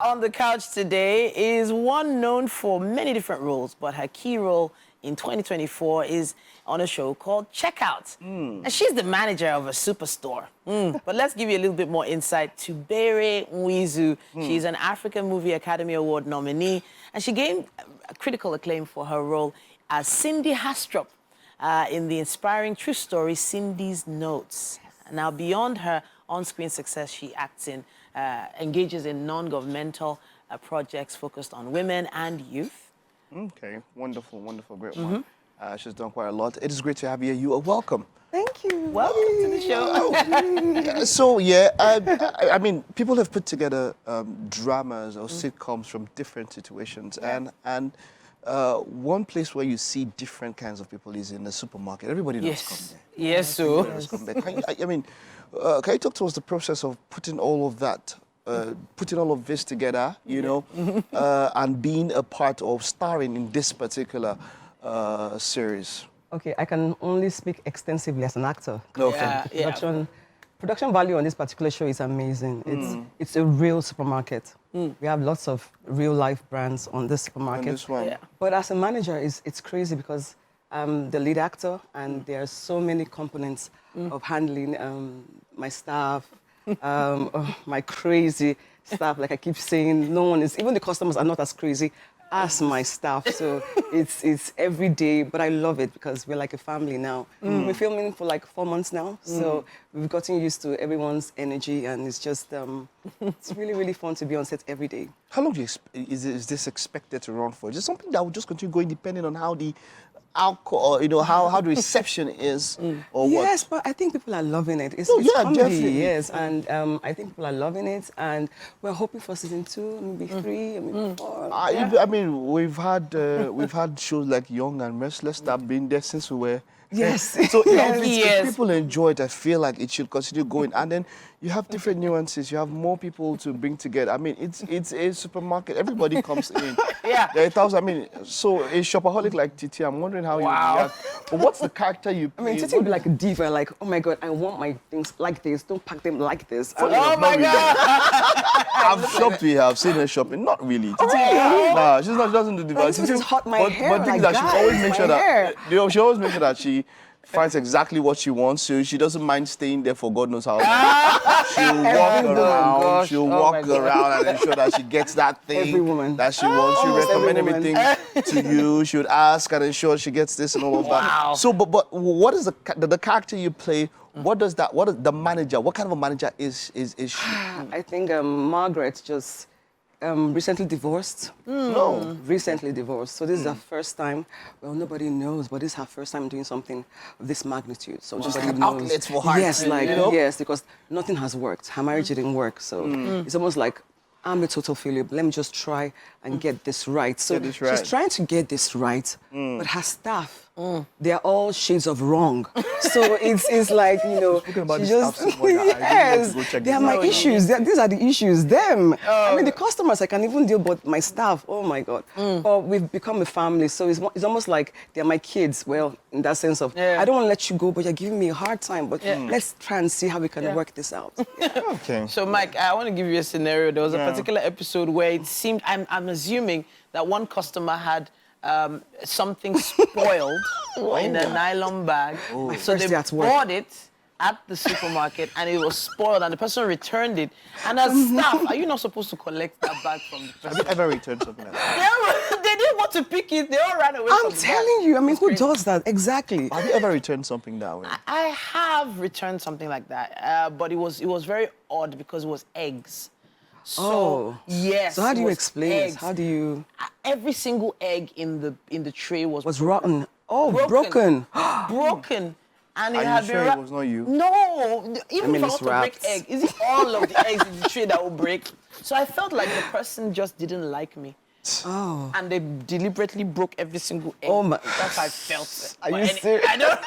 On the couch today is one known for many different roles, but her key role in 2024 is on a show called Checkout. And she's the manager of a superstore. But let's give you a little bit more insight to Bayray Nwizu. She's an African Movie Academy Award nominee, and she gained critical acclaim for her role as Cindy Hastrop in the inspiring true story Cindy's Notes. Now, beyond her on-screen success, she acts in, engages in non-governmental projects focused on women and youth. Okay, wonderful, wonderful, great one. She's done quite a lot. It is great to have you. You are welcome. Thank you. Welcome to the show. So, yeah, I mean, people have put together dramas or sitcoms from different situations. And one place where you see different kinds of people is in the supermarket. Everybody does come there. Yes, so. Can you talk to us the process of putting all of that, putting all of this together, you know, and being a part of starring in this particular series? Okay, I can only speak extensively as an actor. Okay. Production value on this particular show is amazing. It's a real supermarket. We have lots of real life brands on this supermarket. On this one. Yeah. But as a manager, it's crazy because I'm the lead actor and there are so many components of handling my staff, my crazy staff. Like I keep saying, no one is, even the customers are not as crazy as my staff. So it's every day, but I love it because we're like a family now. We're filming for like 4 months now. So we've gotten used to everyone's energy and it's just, it's really, really fun to be on set every day. How long is this expected to run for? Is it something that will just continue going depending on how the alcohol, you know, how the reception is, or what? Yes, but I think people are loving it. It's yeah, comedy, definitely. yes, and I think people are loving it, and we're hoping for season 2, maybe 3, maybe 4. I mean, we've had shows like Young and Restless that have been there since we were. Yes. So Yes. if people enjoy it, I feel like it should continue going. And then you have different nuances. You have more people to bring together. I mean, it's a supermarket. Everybody comes in. Yeah. There are thousands. I mean, so a shopaholic like Titi, I'm wondering how you react. But what's the character you play? I mean, Titi would be like a diva, like, oh my God, I want my things like this. Don't pack them like this. Oh my God! I've shopped with her. I've seen her shopping. Not really. Titi, nah, she doesn't do diva. This is hot my hair. But things like, that she guys, always make my sure hair. that she always makes sure that she finds exactly what she wants, so she doesn't mind staying there for God knows how long. She'll walk around, gosh. she'll Oh walk my God. around and ensure that she gets that thing Every woman. that she wants. She'll Almost recommend every woman. everything to you. She would ask and ensure she gets this and all of that. Wow. So, but what is the character you play? What is the manager? What kind of a manager is she? I think Margaret just recently divorced. No. Recently divorced. So this is her first time. Well, nobody knows, but this is her first time doing something of this magnitude. So Just nobody an knows. outlet for her. Yes, like, you know? yes, because nothing has worked. Her marriage didn't work. So it's almost like, I'm a total failure, but let me just try and get this right. So Get this right. she's trying to get this right, but her staff, they're all shades of wrong. So it's like, you know, Speaking about she this just, staff so much, I really yes, want to go check they are this my out. issues. These are the issues, them. I mean, the customers I can even deal, but my staff, oh my God. But we've become a family, so it's almost like they're my kids. Well, in that sense of, I don't want to let you go, but you're giving me a hard time. But let's try and see how we can work this out. Okay. So, Mike, I want to give you a scenario. There was a particular episode where it seemed, I'm assuming that one customer had something spoiled in a nylon bag. So first they day at work. bought it at the supermarket and it was spoiled and the person returned it. And as staff, are you not supposed to collect that bag from the Have person? you ever returned something like that? They didn't want to pick it. They all ran away I'm from the bag. telling you, I mean, It's who crazy. does that? Exactly. Have you ever returned something that way? I have returned something like that, but it was very odd because it was eggs. So, yes. So how do it you was explain eggs. it? How do you... Every single egg in the tray was rotten. Oh, broken. broken. And it Are had you been sure it was not you? No, even mean, if I it's want to break wrapped. egg, is it all of the eggs in the tray that will break? So I felt like the person just didn't like me. Oh. And they deliberately broke every single egg. Oh, my... That's how I felt. Are But you serious? I don't.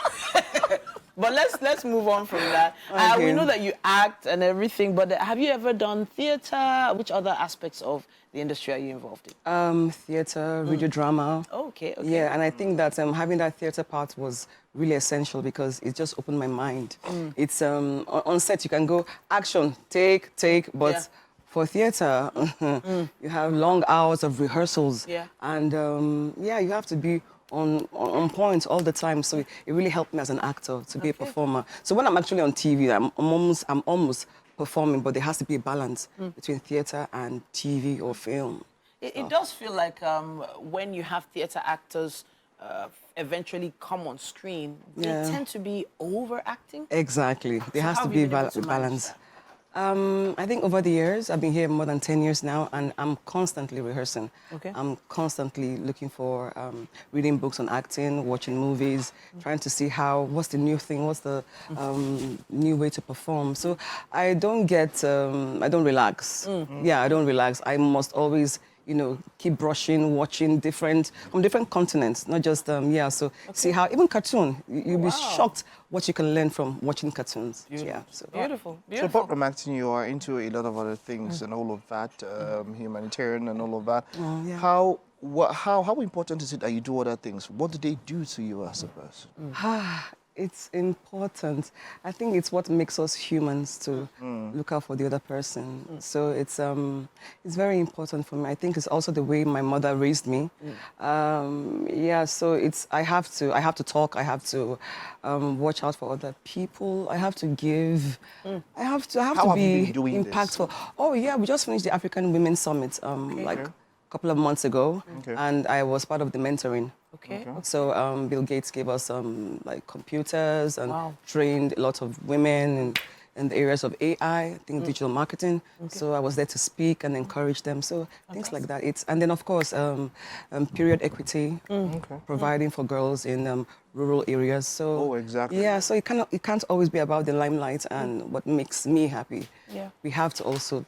But let's move on from that. Okay. We know that you act and everything, but have you ever done theatre? Which other aspects of the industry are you involved in? Theatre, radio drama. Oh, okay. Yeah, and I think that having that theatre part was really essential because it just opened my mind. It's on set you can go action, take, but Yeah. For theater, you have long hours of rehearsals. Yeah. And yeah, you have to be on point all the time. So it really helped me as an actor to be a performer. So when I'm actually on TV, I'm almost performing, but there has to be a balance between theater and TV or film. It does feel like when you have theater actors eventually come on screen, they tend to be overacting. Exactly. There has how to have be you a been able to manage balance. that? I think over the years, I've been here more than 10 years now, and I'm constantly rehearsing. Okay. I'm constantly looking for, reading books on acting, watching movies, trying to see what's the new thing, what's the new way to perform. So I don't relax. Yeah, I don't relax. I must always, keep brushing, watching from different continents, not just, see how, even cartoon, you'll be shocked what you can learn from watching cartoons. Yeah, so. Beautiful, So beautiful. apart from acting, you are into a lot of other things and all of that, humanitarian and all of that. Oh, yeah. How important is it that you do other things? What do they do to you as a person? It's important. I think it's what makes us humans to look out for the other person. So it's very important for me. I think it's also the way my mother raised me. So I have to talk. I have to watch out for other people. I have to give. I have to How have you be been doing impactful. this? Oh yeah, we just finished the African Women's Summit a couple of months ago, and I was part of the mentoring. Okay. So Bill Gates gave us computers and trained a lot of women in the areas of AI, I think digital marketing. So I was there to speak and encourage them. So things like that. And then of course period equity, providing for girls in rural areas. So exactly. Yeah, so it can't always be about the limelight and what makes me happy. Yeah. We have to also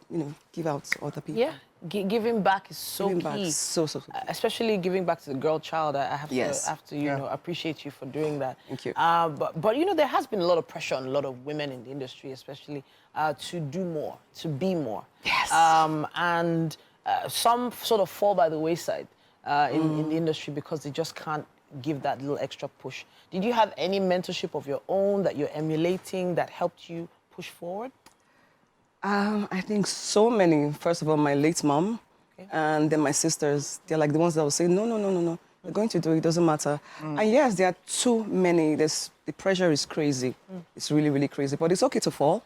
give out to other people. Yeah. Giving back is so Giving key. back, so key. Especially giving back to the girl child. I have Yes. to appreciate you for doing that. Thank you. But there has been a lot of pressure on a lot of women in the industry, especially to do more, to be more. Yes. And some sort of fall by the wayside in the industry because they just can't give that little extra push. Did you have any mentorship of your own that you're emulating that helped you push forward? I think so many. First of all, my late mom, and then my sisters. They're like the ones that will say, no. You're going to do it. Doesn't matter. And yes, there are too many. The pressure is crazy. It's really, really crazy. But it's okay to fall.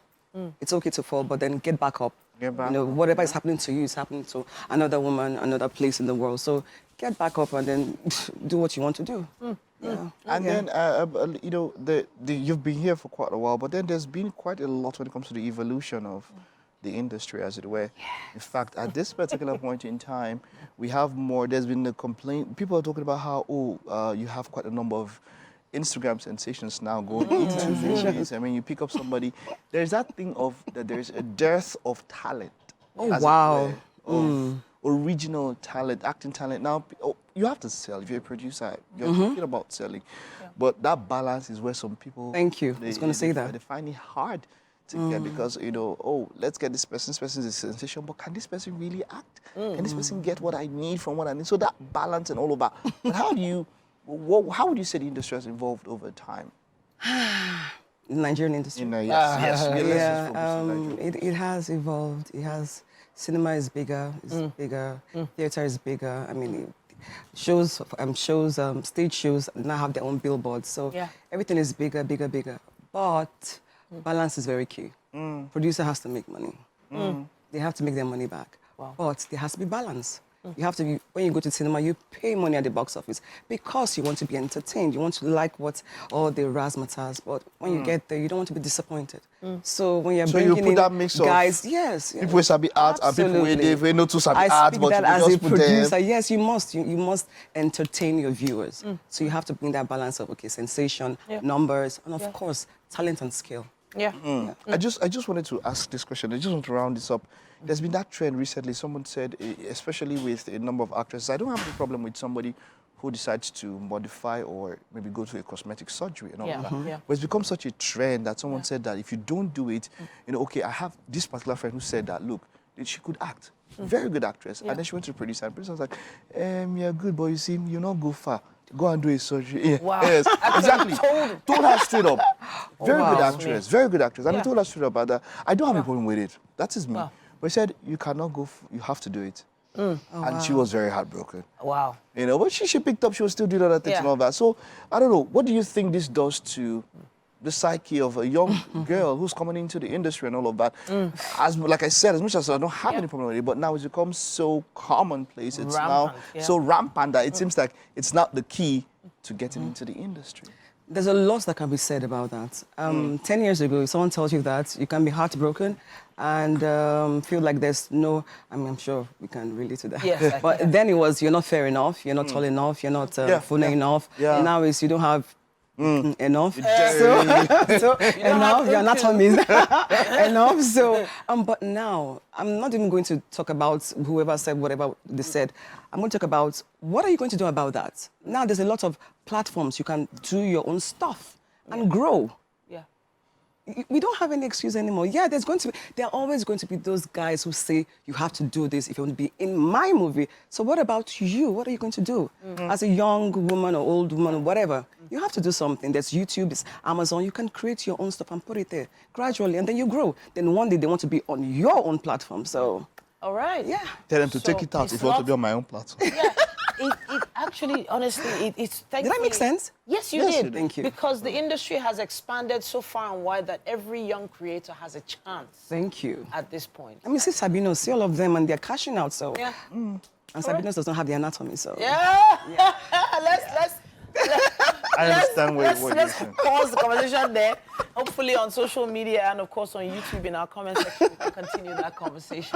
It's okay to fall, but then get back up. Get back up. Whatever is happening to you is happening to another woman, another place in the world. So get back up and then do what you want to do. Yeah. And then, you've been here for quite a while, but then there's been quite a lot when it comes to the evolution of the industry, as it were. Yeah. In fact, at this particular point in time, we have there's been a complaint. People are talking about how, you have quite a number of Instagram sensations now going into movies. I mean, you pick up somebody. There's that thing that there's a dearth of talent. Oh, wow. Of original talent, acting talent. Now, you have to sell. If you're a producer, you're thinking about selling. Yeah. But that balance is where some people... Thank you. I was going to say that. They find it hard to get because, let's get this person. This person is a sensation, but can this person really act? Can this person get what I need from what I need? So that balance and all of that. But how would you say the industry has evolved over time? The Nigerian industry? Yes. It has evolved. It has... Cinema is bigger. Theater is bigger. I mean, stage shows now have their own billboards. So everything is bigger. But balance is very key. Producer has to make money. They have to make their money back. Wow. But there has to be balance. You have to, when you go to cinema, you pay money at the box office because you want to be entertained. You want to like all the razzmatazz. But when you get there, you don't want to be disappointed. So when you're bringing in that mix guys, of yes, people who sabi art and people who know to sabi art, I speak but that you as just a put producer. them. Yes, you must. You must entertain your viewers. So you have to bring that balance of sensation, numbers, and of course talent and skill. Yeah. I just wanted to ask this question. I just want to round this up. There's been that trend recently. Someone said, especially with a number of actresses, I don't have a problem with somebody who decides to modify or maybe go to a cosmetic surgery and all of that. But it's become such a trend that someone said that if you don't do it, I have this particular friend who said that, look, she could act. Very good actress. And then she went to the producer, and the producer was like, you're good, but you see, you're not go far. Go and do a surgery. Yeah. Wow. Yes, exactly. Told her straight up. Very good actress. Very good actress. And I told her straight up about that. I don't have a problem with it. That is me. Wow. But he said, you cannot go, you have to do it. And she was very heartbroken. Wow. You know, but she picked up, she was still doing other things and all that. So, I don't know, what do you think this does to the psyche of a young girl who's coming into the industry and all of that? As like I said, as much as I don't have any problem with it, but now it's become so commonplace. It's now so rampant that it seems like it's not the key to getting into the industry. There's a lot that can be said about that. 10 years ago, if someone tells you that, you can be heartbroken and feel like there's no, I mean, I'm sure we can relate to that. Yes, but then it was, you're not fair enough, you're not tall enough, you're not funny enough. Now it's, you don't have enough. So enough, your anatomy is enough. So, but now, I'm not even going to talk about whoever said whatever they said. I'm going to talk about what are you going to do about that? Now there's a lot of platforms you can do your own stuff and grow. We don't have any excuse anymore. Yeah, there are always going to be those guys who say you have to do this if you want to be in my movie. So what about you? What are you going to do? As a young woman or old woman or whatever, you have to do something. There's YouTube, there's Amazon. You can create your own stuff and put it there gradually, and then you grow. Then one day they want to be on your own platform. So, all right. Yeah. Tell them to take it out if you want to be on my own platform. Yeah. It actually, honestly, it's Did I make sense? Yes, you Yes, did. you did. Thank you. Because the industry has expanded so far and wide that every young creator has a chance. Thank you. At this point. I mean, see Sabino, see all of them, and they're cashing out. So, Yeah. And Sabino does not have the anatomy. So, Yeah. let's I understand what you're let's saying. pause the conversation there. Hopefully on social media and of course on YouTube in our comment section we can continue that conversation.